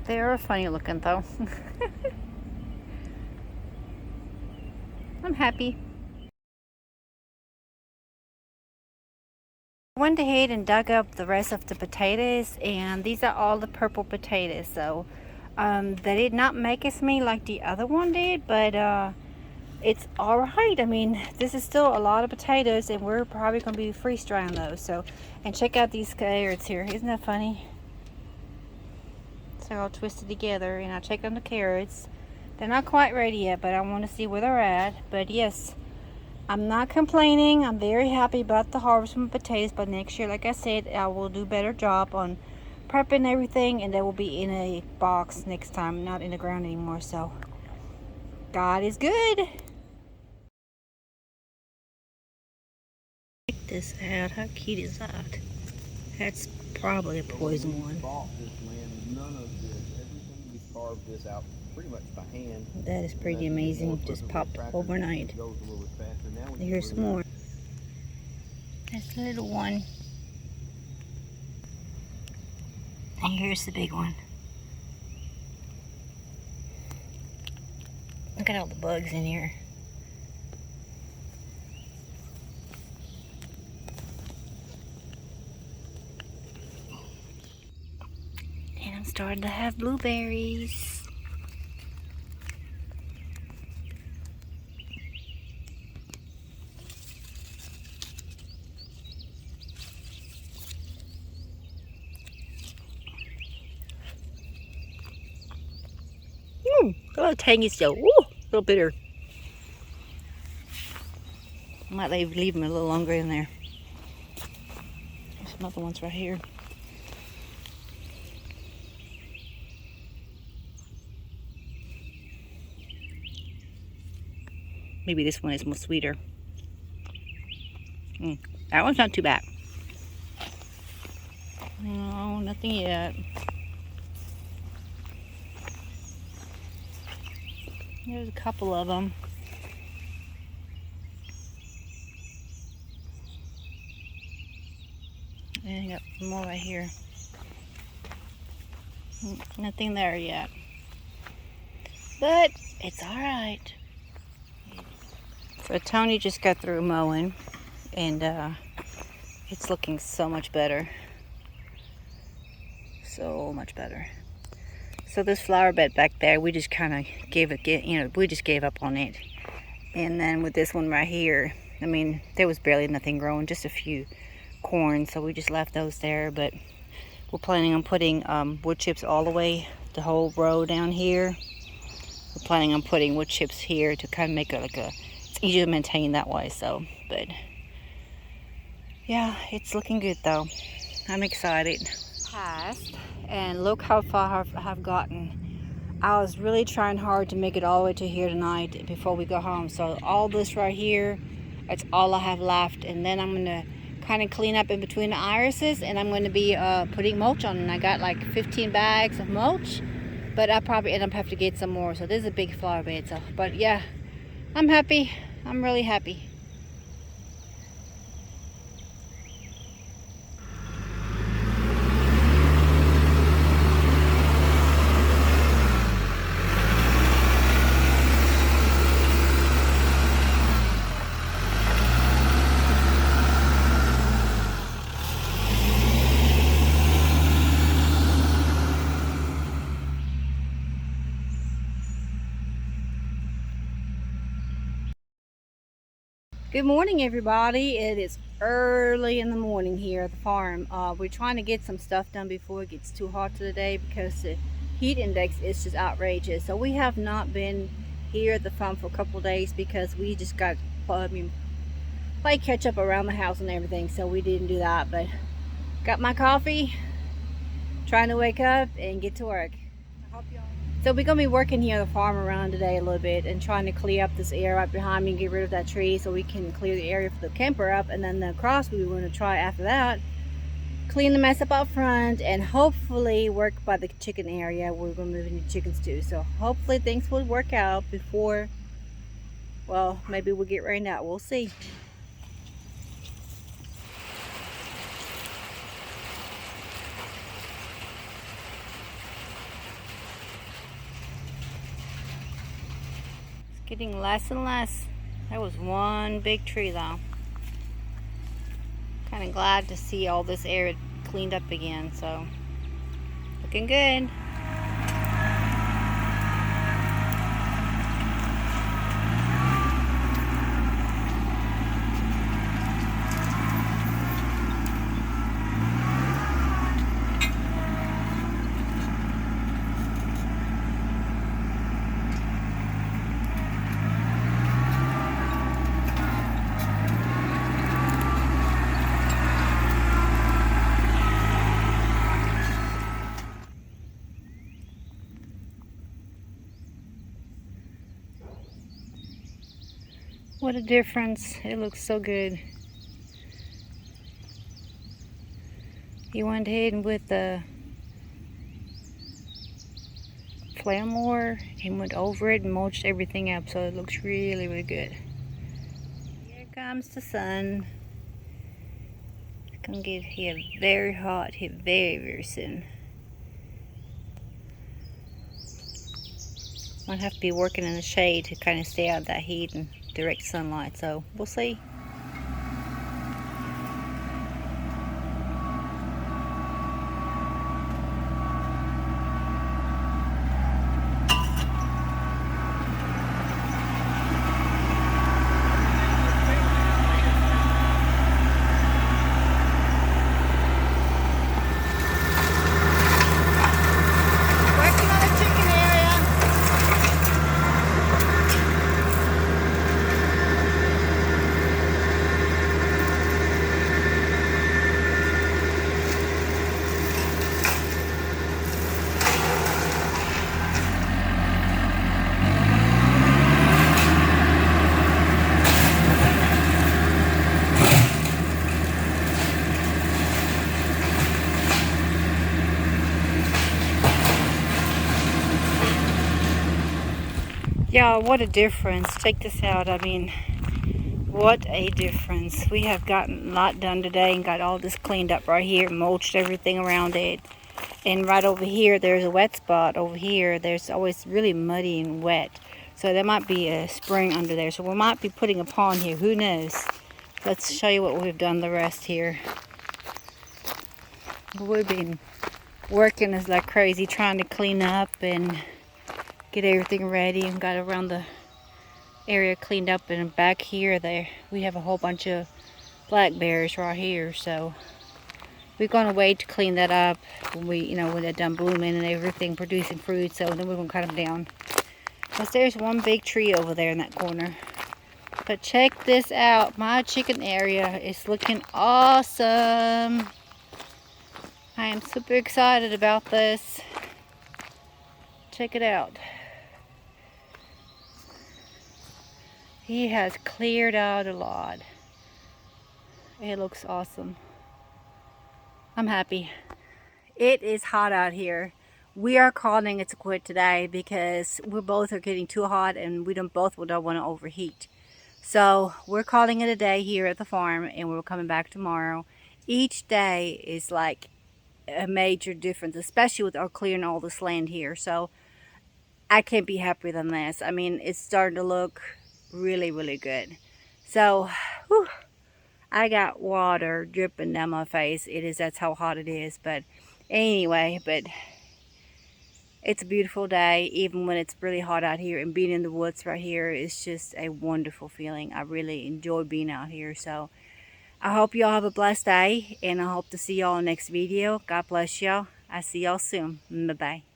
They are funny looking though. I'm happy. I went ahead and dug up the rest of the potatoes, and these are all the purple potatoes. So they did not make as many like the other one did, but it's all right. I mean, this is still a lot of potatoes, and we're probably going to be freeze drying those. So, and check out these carrots here. Isn't that funny? So all twisted together, and I'll check on the carrots. They're not quite ready yet, but I want to see where they're at. But yes, I'm not complaining. I'm very happy about the harvest from potatoes. But next year, like I said, I will do a better job on prepping everything, and they will be in a box next time, not in the ground anymore. So God is good. Check this out. How cute is that? That's probably a poison one. This out pretty much by hand. That is pretty amazing. Just popped overnight. Here's some more. That's a little one. And here's the big one. Look at all the bugs in here. And I'm starting to have blueberries. A little tangy still. Ooh, a little bitter. I might leave them a little longer in there. There's some other ones right here. Maybe this one is more sweeter. That one's not too bad. No, nothing yet. There's a couple of them. And I got more right here. Nothing there yet. But it's alright. So Tony just got through mowing, and it's looking so much better. So much better. So this flower bed back there, we just kind of we just gave up on it. And then with this one right here, I mean, there was barely nothing growing, just a few corn, so we just left those there. But we're planning on putting wood chips all the way, the whole row down here. We're planning on putting wood chips here to kind of make it like it's easier to maintain that way. So, but yeah, it's looking good though. I'm excited. Passed, and look how far I've gotten. I was really trying hard to make it all the way to here tonight before we go home. So all this right here, that's all I have left. And then I'm gonna kind of clean up in between the irises, and I'm going to be putting mulch on. And I got like 15 bags of mulch, but I probably end up having to get some more. So this is a big flower bed. So, but yeah, I'm happy. I'm really happy. Good morning, everybody. It is early in the morning here at the farm. We're trying to get some stuff done before it gets too hot today because the heat index is just outrageous. So we have not been here at the farm for a couple days because we just got play catch up around the house and everything. So we didn't do that, but got my coffee, trying to wake up and get to work. So we're going to be working here at the farm around today a little bit and trying to clear up this area right behind me and get rid of that tree so we can clear the area for the camper up. And then the cross we were going to try after that, clean the mess up out front, and hopefully work by the chicken area where we're going to move into chickens too. So hopefully things will work out before, well, maybe we'll get rained out. We'll see. Getting less and less. That was one big tree though. Kind of glad to see all this area cleaned up again, so looking good. What a difference. It looks so good. He went ahead and with the flail mower and went over it and mulched everything up, so it looks really, really good. Here comes the sun. It's gonna get here very hot here very, very soon. Might have to be working in the shade to kind of stay out of that heat and direct sunlight, so we'll see. Yeah, what a difference. Check this out. I mean, what a difference. We have gotten a lot done today and got all this cleaned up right here, mulched everything around it. And right over here, there's a wet spot. Over here, there's always really muddy and wet. So there might be a spring under there. So we might be putting a pond here. Who knows? Let's show you what we've done the rest here. We've been working as like crazy trying to clean up and get everything ready and got around the area cleaned up. And back here there we have a whole bunch of blackberries right here, so we're gonna wait to clean that up when when they're done blooming and everything producing fruit. So then we're gonna cut them down, because there's one big tree over there in that corner. But check this out, my chicken area is looking awesome. I am super excited about this. Check it out. He has cleared out a lot. It looks awesome. I'm happy. It is hot out here. We are calling it to quit today because we both are getting too hot and we don't want to overheat. So we're calling it a day here at the farm and we're coming back tomorrow. Each day is like a major difference, especially with our clearing all this land here. So I can't be happier than this. I mean, it's starting to look really, really good. So, whew, I got water dripping down my face. That's how hot it is. But anyway, it's a beautiful day, even when it's really hot out here. And being in the woods right here is just a wonderful feeling. I really enjoy being out here. So, I hope y'all have a blessed day. And I hope to see y'all in the next video. God bless y'all. I see y'all soon. Bye-bye.